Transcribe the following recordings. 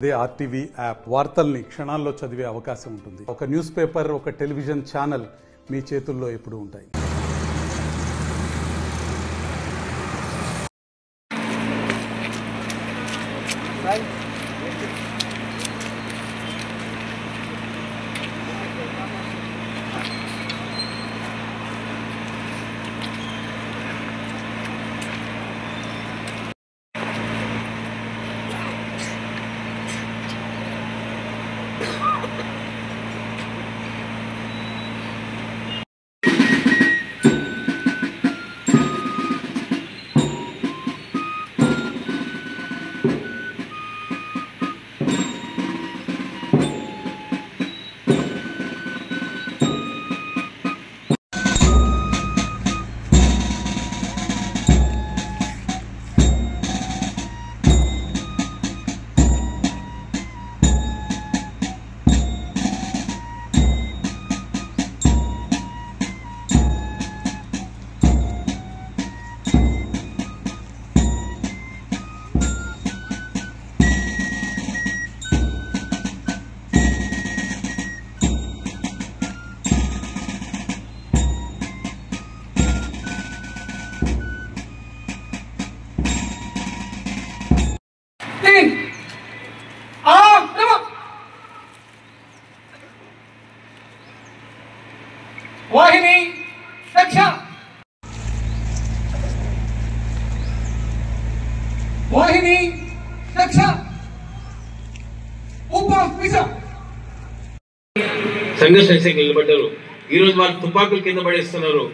అదే RTV app వార్తల్ని క్షణాల్లో చదివే అవకాశం ఉంటుంది. ఒక న్యూస్ పేపర్, ఒక టెలివిజన్ ఛానల్ మీ చేతుల్లో ఎప్పుడూ ఉంటాయి. वाहिनी रक्षा वाहिनी रक्षा సంఘర్షణ నిలబడ్డారు. ఈ రోజు వాళ్ళు తుపాకులు కింద పడేస్తున్నారు.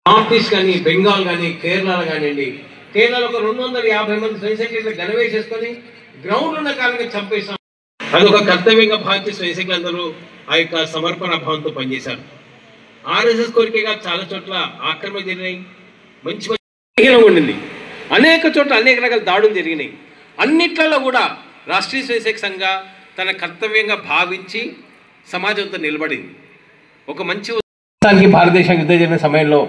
నార్త్ ఈస్ట్ కానీ, బెంగాల్ కానీ, కేరళ కానివ్వండి, కేరళలో ఒక 250 మంది స్వయంసేవకులు గనవేసేసుకొని గ్రౌండ్ ఉన్న కాలంగా చంపేశాం. అదొక కర్తవ్యంగా భావించి స్వయంసేవకులందరూ ఆ యొక్క సమర్పణ భావంతో పనిచేశారు. ఆర్ఎస్ఎస్ కోరికగా చాలా చోట్ల ఆక్రమణ జరిగినాయి, మంచి ఉండింది. అనేక చోట్ల అనేక రకాల దాడులు జరిగినాయి. అన్నిట్లలో కూడా రాష్ట్రీయ స్వయంసేవక సంఘ తన కర్తవ్యంగా భావించి సమాజంతో నిలబడింది. ఒక మంచి భారతదేశం యుద్ధం జరిగిన సమయంలో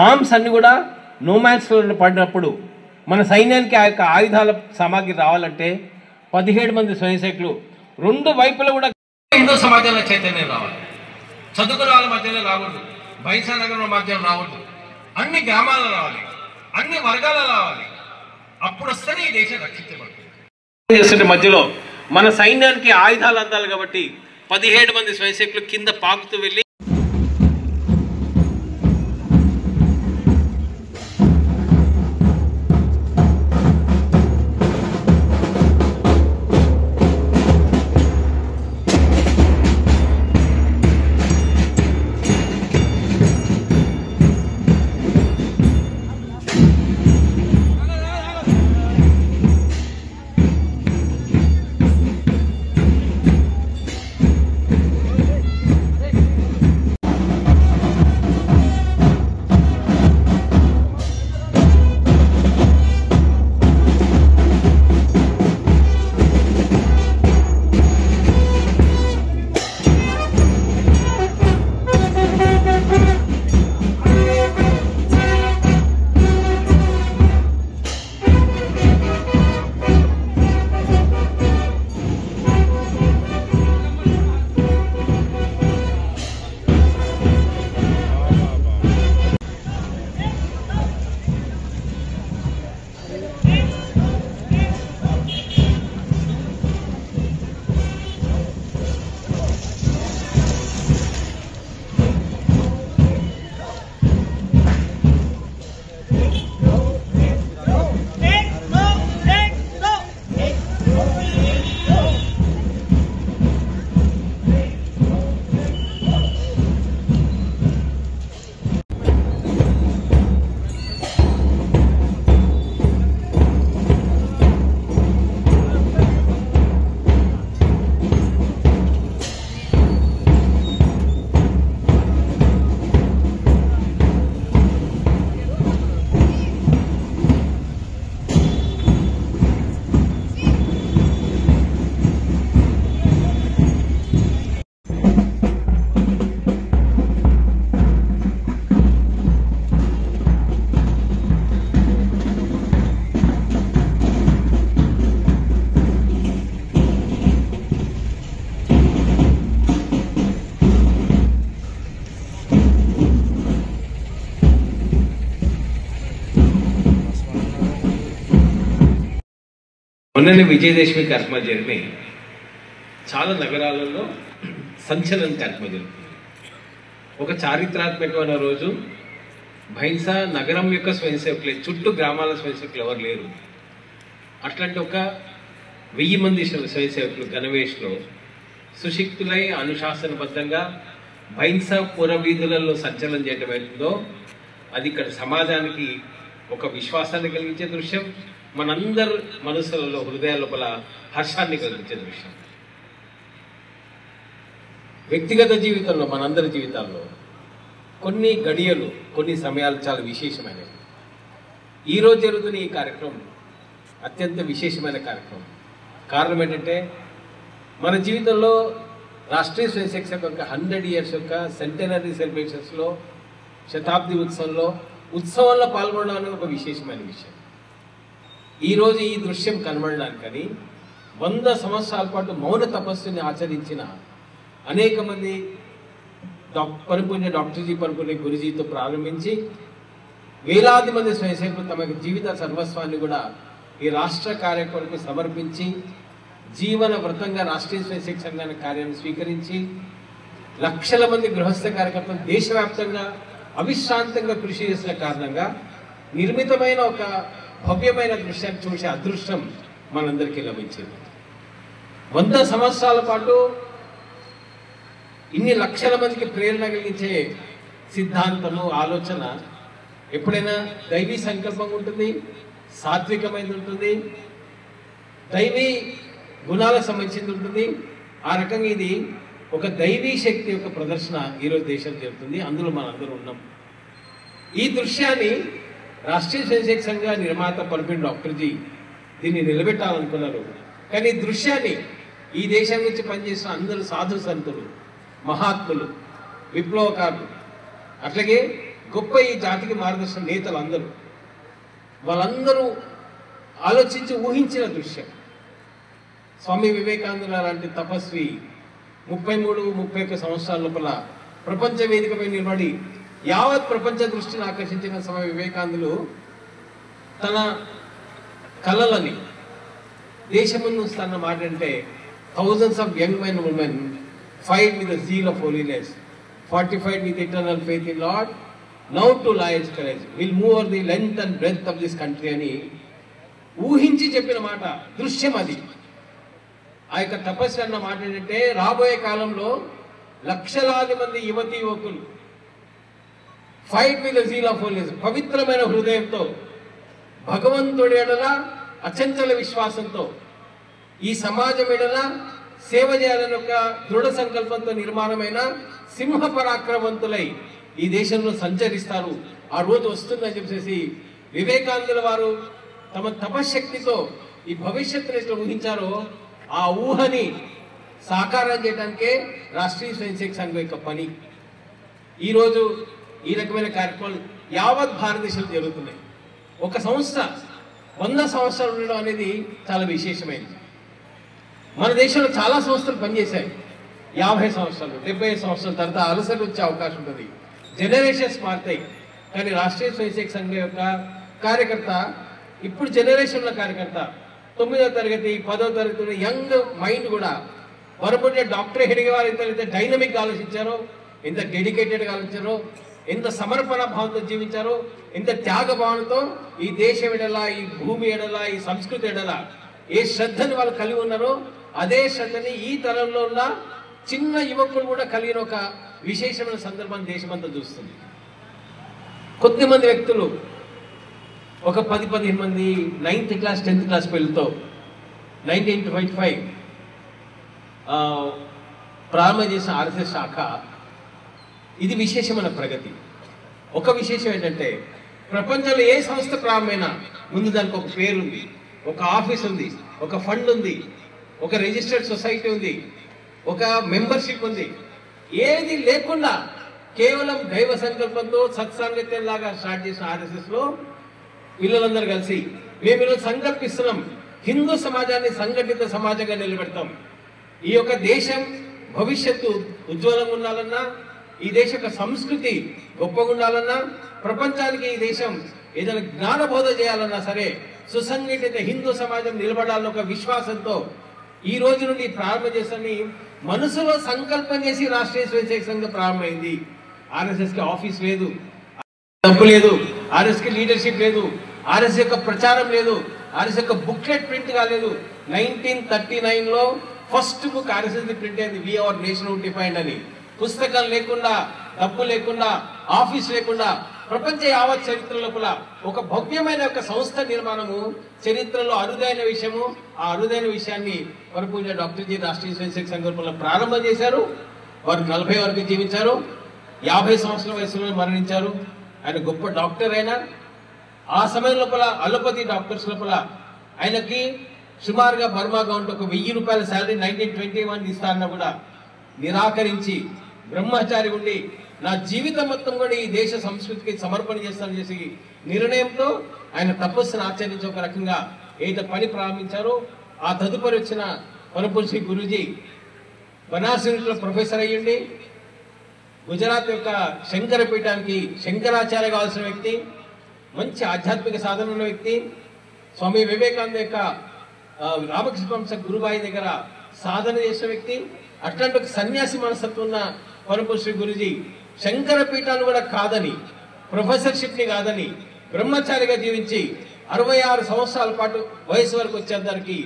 ఆర్మ్స్ అన్ని కూడా నోమాన్స్లో పడినప్పుడు మన సైన్యానికి ఆ యొక్క ఆయుధాల సామాగ్రి రావాలంటే 17 మంది స్వయంసేవకులు రెండు వైపులా కూడా హిందూ సమాజంలో చైతన్యం రావాలి. చదువుకున్న వాళ్ళ మధ్యలో రావద్దు, బైసా నగరం మధ్యలో రావద్దు, అన్ని గ్రామాల్లో రావాలి, అన్ని వర్గాల్లో రావాలి. అప్పుడు వస్తేనే ఈ దేశం రక్షించబడుతుంది. మధ్యలో మన సైన్యానికి ఆయుధాలు అందాలి కాబట్టి 17 మంది స్వయంసేవకులు కింద పాకుతూ వెళ్ళి మొన్ననే విజయదశమి కార్యక్రమాలు జరిగినాయి. చాలా నగరాలలో సంచలన కార్యక్రమం జరుగుతుంది. ఒక చారిత్రాత్మకమైన రోజు. భైంసా నగరం యొక్క స్వయం సేవకులే, చుట్టూ గ్రామాల స్వయం సేవకులు ఎవరు లేరు. అట్లాంటి ఒక 1000 మంది స్వయం సేవకులు గణవేష్లో సుశిక్తులై అనుశాసనబద్ధంగా భైంసా పుర వీధులలో సంచలనం చేయడం అవుతుందో అది ఇక్కడ సమాజానికి ఒక విశ్వాసాన్ని కలిగించే దృశ్యం, మనందరి మనసులలో హృదయాల లోపల హర్షాన్ని కలిగించే దృశ్యం. వ్యక్తిగత జీవితంలో, మనందరి జీవితాల్లో కొన్ని గడియలు, కొన్ని సమయాలు చాలా విశేషమైనవి. ఈరోజు జరుగుతున్న ఈ కార్యక్రమం అత్యంత విశేషమైన కార్యక్రమం. కారణం ఏంటంటే మన జీవితంలో రాష్ట్రీయ స్వయం సేవక్ యొక్క 100 years యొక్క సెంటనరీ సెలబ్రేషన్స్లో, శతాబ్ది ఉత్సవంలో పాల్గొనడం అనేది ఒక విశేషమైన విషయం. ఈరోజు ఈ దృశ్యం కనబడడానికని 100 సంవత్సరాల పాటు మౌన తపస్సుని ఆచరించిన అనేక మంది పరిపూర్ణ డాక్టర్జీ పరిపూర్ణ గురుజీతో ప్రారంభించి వేలాది మంది స్వయం సేవకులు తమ జీవిత సర్వస్వాన్ని కూడా ఈ రాష్ట్ర కార్యక్రమానికి సమర్పించి జీవన వ్రతంగా రాష్ట్రీయ స్వయం సేవక సంఘాన్ని కార్యాన్ని స్వీకరించి లక్షల మంది గృహస్థ కార్యకర్తలు దేశవ్యాప్తంగా అవిశ్రాంతంగా కృషి చేసిన కారణంగా నిర్మితమైన ఒక భవ్యమైన దృశ్యాన్ని చూసే అదృష్టం మనందరికీ లభించింది. 100 సంవత్సరాల పాటు ఇన్ని లక్షల మందికి ప్రేరణ కలిగించే సిద్ధాంతము, ఆలోచన ఎప్పుడైనా దైవీ సంకల్పంగా ఉంటుంది, సాత్వికమైనది ఉంటుంది, దైవీ గుణాలకు సంబంధించింది ఉంటుంది. ఆ రకంగా ఇది ఒక దైవీ శక్తి యొక్క ప్రదర్శన ఈరోజు దేశం జరుగుతుంది. అందులో మనందరూ ఉన్నాం. ఈ దృశ్యాన్ని రాష్ట్రీయ స్వయం సేవక సంఘ నిర్మాత పరిపూర్ణ డాక్టర్జీ దీన్ని నిలబెట్టాలనుకున్నారు. కానీ ఈ దృశ్యాన్ని ఈ దేశం నుంచి పనిచేసిన అందరూ సాధు సంతులు, మహాత్ములు, విప్లవకారులు, అట్లాగే గొప్ప ఈ జాతికి మార్గదర్శన నేతలు అందరూ, వాళ్ళందరూ ఆలోచించి ఊహించిన దృశ్యం. స్వామి వివేకానంద లాంటి తపస్వి 33-31 సంవత్సరాల లోపల ప్రపంచ వేదికపై నిలబడి యావత్ ప్రపంచ దృష్టిని ఆకర్షించిన స్వామి వివేకానందులు తన కళలని దేశముందు ఉంచుతున్న మాట అంటే, thousands of young men and women fight with the zeal of holiness, fortified with eternal faith in Lord, now to lies courage, will move over the length and breadth of this country అని ఊహించి చెప్పిన మాట, దృశ్యం అది. ఆ యొక్క తపస్సు అన్న మాట ఏంటంటే, రాబోయే కాలంలో లక్షలాది మంది యువతీ యువకులు fight with the zeal of holiness, పవిత్రమైన హృదయంతో, భగవంతుడి ఎడల అచంచల విశ్వాసంతో, ఈ సమాజం ఎడల సేవ చేయాలని ఒక దృఢ సంకల్పంతో నిర్మాణమైన సింహ పరాక్రమవంతులై ఈ దేశంలో సంచరిస్తారు. ఆ రోజు వస్తుందని చెప్పేసి వివేకానందుల వారు తమ తపశక్తితో ఈ భవిష్యత్తును ఎట్లా ఊహించారో ఆ ఊహని సాకారం చేయడానికే రాష్ట్రీయ స్వయం సేవక సంఘం యొక్క పని. ఈరోజు ఈ రకమైన కార్యక్రమాలు యావత్ భారతదేశంలో జరుగుతున్నాయి. ఒక సంస్థ 100 సంవత్సరాలు ఉండడం అనేది చాలా విశేషమైనది. మన దేశంలో చాలా సంస్థలు పనిచేశాయి. 50 సంవత్సరాలు, 75 సంవత్సరాల తర్వాత అలసట వచ్చే అవకాశం ఉంటుంది, జనరేషన్స్ మారుతాయి. కానీ రాష్ట్రీయ స్వయం సేవక సంఘం యొక్క కార్యకర్త, ఇప్పుడు జనరేషన్ల కార్యకర్త, 9వ తరగతి 10వ తరగతి యంగ్ మైండ్ కూడా వరపడిన డాక్టర్ హెడిగే వారు ఎంత డైనమిక్గా ఆలోచించారో, ఎంత డెడికేటెడ్గా ఆలోచించారో, ఎంత సమర్పణ భావంతో జీవించారో, ఎంత త్యాగ భావనతో ఈ దేశం ఎడల, ఈ భూమి ఎడల, ఈ సంస్కృతి ఎడల ఏ శ్రద్ధని వాళ్ళు కలిగి ఉన్నారో అదే శ్రద్ధని ఈ తరంలో ఉన్న చిన్న యువకులు కూడా కలిగిన ఒక విశేషమైన సందర్భాన్ని దేశమంతా చూస్తుంది. కొద్దిమంది వ్యక్తులు, ఒక 10-15 మంది 9th క్లాస్ 10th క్లాస్ పిల్లలతో 1925 ప్రారంభం చేసిన ఆర్ఎస్ఎస్ శాఖ, ఇది విశేషమైన ప్రగతి. ఒక విశేషం ఏంటంటే, ప్రపంచంలో ఏ సంస్థ ప్రారంభమైనా ముందు దానికి ఒక పేరు ఉంది, ఒక ఆఫీస్ ఉంది, ఒక ఫండ్ ఉంది, ఒక రిజిస్టర్డ్ సొసైటీ ఉంది, ఒక మెంబర్షిప్ ఉంది. ఏది లేకుండా కేవలం దైవ సంకల్పంతో సత్సాంగత్యం లాగా స్టార్ట్ చేసిన ఆర్ఎస్ఎస్లో పిల్లలందరూ కలిసి మేము ఈరోజు సంకల్పిస్తున్నాం, హిందూ సమాజాన్ని సంఘటిత సమాజంగా నిలబెడతాం. ఈ యొక్క దేశం భవిష్యత్తు ఉజ్వలంగా ఉండాలన్నా, ఈ దేశ యొక్క సంస్కృతి గొప్పగా ఉండాలన్నా, ప్రపంచానికి ఈ దేశం ఏదైనా జ్ఞానబోధ చేయాలన్నా సరే సుసంఘటిత హిందూ సమాజం నిలబడాలని ఒక విశ్వాసంతో ఈ రోజు నుండి ప్రారంభం చేస్తామని మనసులో సంకల్పం చేసి రాష్ట్రీయ స్వయం సంఘం ప్రారంభమైంది. ఆర్ఎస్ఎస్ కి ఆఫీస్ లేదు, డబ్బు లేదు, ఆర్ఎస్ కి లీడర్షిప్ లేదు, ఆర్ఎస్ యొక్క ప్రచారం లేదు, ఆర్ఎస్ యొక్క బుక్లెట్ ప్రింట్ కాలేదు. 1939లో ఫస్ట్ బుక్ ఆర్ఎస్ఎస్ ప్రింట్ అయింది, వి అవర్ నేషన్ డిఫైన్డ్ అని. పుస్తకం లేకుండా, డబ్బు లేకుండా, ఆఫీస్ లేకుండా ప్రపంచ యావత్ చరిత్ర లోపల ఒక భవ్యమైన ఒక సంస్థ నిర్మాణము చరిత్రలో అరుదైన విషయము. ఆ అరుదైన విషయాన్ని వరపూజ డాక్టర్ జి రాష్ట్రీయ స్వయం సంఘంలో ప్రారంభం చేశారు. వారు 40 వరకు జీవించారు, 50 సంవత్సరాల వయసులో మరణించారు. ఆయన గొప్ప డాక్టర్ అయినా ఆ సమయం లోపల అలోపతి డాక్టర్స్ లోపల ఆయనకి సుమారుగా బర్మా గవర్నమెంట్ ఒక 1000 రూపాయల శాలరీ 1921 ఇస్తారన్న కూడా నిరాకరించి బ్రహ్మచారి ఉండి నా జీవితం మొత్తం కూడా ఈ దేశ సంస్కృతికి సమర్పణ చేస్తానని చేసి నిర్ణయంతో ఆయన తపస్సును ఆచరించి ఒక రకంగా ఏదైతే పని ప్రారంభించారో ఆ తదుపరి వచ్చిన వనపూర్షి గురూజీ బనారస్ యూనివర్సిటీలో ప్రొఫెసర్ అయ్యండి. గుజరాత్ యొక్క శంకర పీఠానికి శంకరాచార్య కావాల్సిన వ్యక్తి, మంచి ఆధ్యాత్మిక సాధన ఉన్న వ్యక్తి. స్వామి వివేకానంద యొక్క రామకృష్ణ వంశ గురుబాయి దగ్గర సాధన చేసిన వ్యక్తి. అట్లాంటి ఒక సన్యాసి మనస్తత్వం ఉన్న వనపూర్షి గురూజీ శంకర పీఠాన్ని కూడా కాదని, ప్రొఫెసర్షిప్ ని కాదని బ్రహ్మచారిగా జీవించి 66 సంవత్సరాల పాటు వయసు వరకు వచ్చేసరికి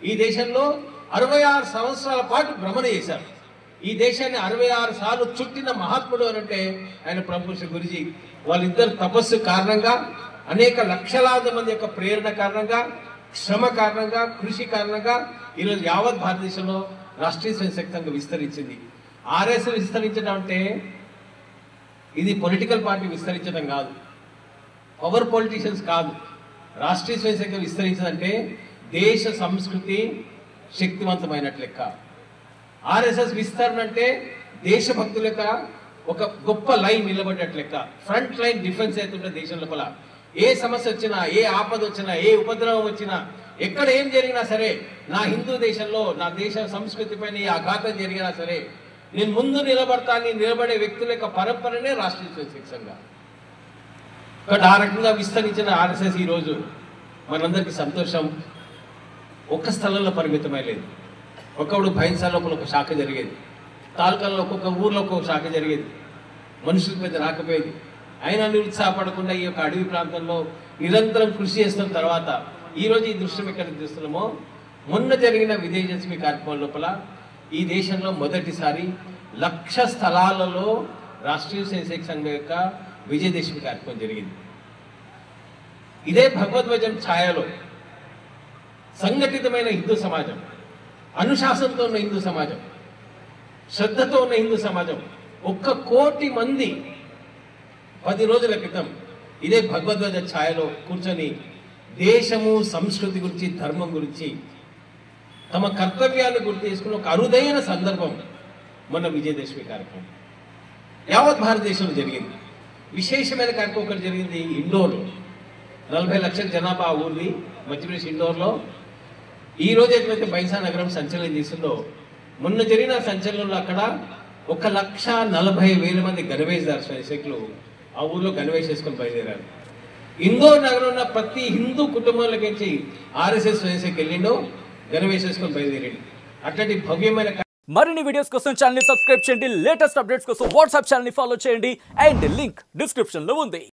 ఈ దేశంలో 66 సంవత్సరాల పాటు భ్రమణ చేశారు. ఈ దేశాన్ని 66 సార్లు చుట్టిన మహాత్ముడు అని అంటే ఆయన వనపూర్షి గురూజీ. వాళ్ళిద్దరు తపస్సు కారణంగా, అనేక లక్షలాది మంది యొక్క ప్రేరణ కారణంగా, శ్రమ కారణంగా, కృషి కారణంగా ఈరోజు యావత్ భారతదేశంలో రాష్ట్రీయ స్వయం సంఘం విస్తరించింది. ఆర్ఎస్ఎస్ విస్తరించడం అంటే ఇది పొలిటికల్ పార్టీ విస్తరించడం కాదు, పవర్ పొలిటీషియన్స్ కాదు. రాష్ట్రీయ స్వయం సంఘం విస్తరించదంటే దేశ సంస్కృతి శక్తివంతమైనట్లు లెక్క. ఆర్ఎస్ఎస్ విస్తరణ అంటే దేశభక్తుల యొక్క ఒక గొప్ప లైన్ నిలబడ్డట్లు లెక్క. ఫ్రంట్ లైన్ డిఫెన్స్ అవుతుంటే దేశం లోపల ఏ సమస్య వచ్చినా, ఏ ఆపద వచ్చినా, ఏ ఉపద్రవం వచ్చినా, ఎక్కడ ఏం జరిగినా సరే, నా హిందూ దేశంలో నా దేశ సంస్కృతి పైన ఏ ఆఘాతం జరిగినా సరే నేను ముందు నిలబడతాను. నిలబడే వ్యక్తుల యొక్క పరంపరనే రాష్ట్రీయ స్వయం సంఘం. కాబట్టి ఆ రకంగా విస్తరించిన ఆర్ఎస్ఎస్ ఈరోజు మనందరికీ సంతోషం. ఒక్క స్థలంలో పరిమితమై లేదు. ఒకప్పుడు భైన్సాల లోపల ఒక శాఖ జరిగేది, తాలూకాలో ఒక్కొక్క ఊర్లో ఒక్కొక్క శాఖ జరిగేది, మనుషుల మీద రాకపోయేది. అయినా నిరుత్సాహపడకుండా ఈ యొక్క అడవి ప్రాంతంలో నిరంతరం కృషి చేస్తున్న తర్వాత ఈరోజు ఈ దృశ్యం ఎక్కడికి చూస్తున్నామో, మొన్న జరిగిన విజయదశమి కార్యక్రమం లోపల ఈ దేశంలో మొదటిసారి 1,00,000 స్థలాలలో రాష్ట్రీయ స్వయం సంఘం యొక్క విజయదశమి కార్యక్రమం జరిగింది. ఇదే భగవద్వజం ఛాయలో సంఘటితమైన హిందూ సమాజం, అనుశాసనతో ఉన్న హిందూ సమాజం, శ్రద్ధతో ఉన్న హిందూ సమాజం 1 కోటి మంది 10 రోజుల క్రితం ఇదే భగవద్వజ ఛాయలో కూర్చొని దేశము, సంస్కృతి గురించి, ధర్మం గురించి తమ కర్తవ్యాన్ని గుర్తు చేసుకుని ఒక అరుదైన సందర్భం మొన్న విజయదశమి కార్యక్రమం యావత్ భారతదేశంలో జరిగింది. విశేషమైన కార్యక్రమం ఒకటి జరిగింది ఇండోర్లో. 40 లక్షల జనాభా ఊరిది మధ్యప్రదేశ్ ఇండోర్లో. ఈ రోజు ఎట్లయితే బైసా నగరం సంచలనం చేసిందో, మొన్న జరిగిన సంచలనంలో అక్కడ 1,40,000 మంది గణవేషధార స్వయంసేవకులు ఆ ఊర్లో గణవేష్ చేసుకొని బయలుదేరారు. ఇండోర్ నగరంలో ఉన్న ప్రతి హిందూ కుటుంబంలోకి ఆర్ఎస్ఎస్ స్వయంసేవకు వెళ్ళిండో గణవేష్ చేసుకొని బయలుదేరాడు. అట్లాంటి భవ్యమైన మరిన్ని వీడియోస్ కోసం ఛానల్ ని సబ్స్క్రైబ్ చేయండి, లేటెస్ట్ అప్డేట్స్ కోసం వాట్సాప్ ఛానల్ ని ఫాలో చేయండి అండ్ లింక్ డిస్క్రిప్షన్ లో ఉంది.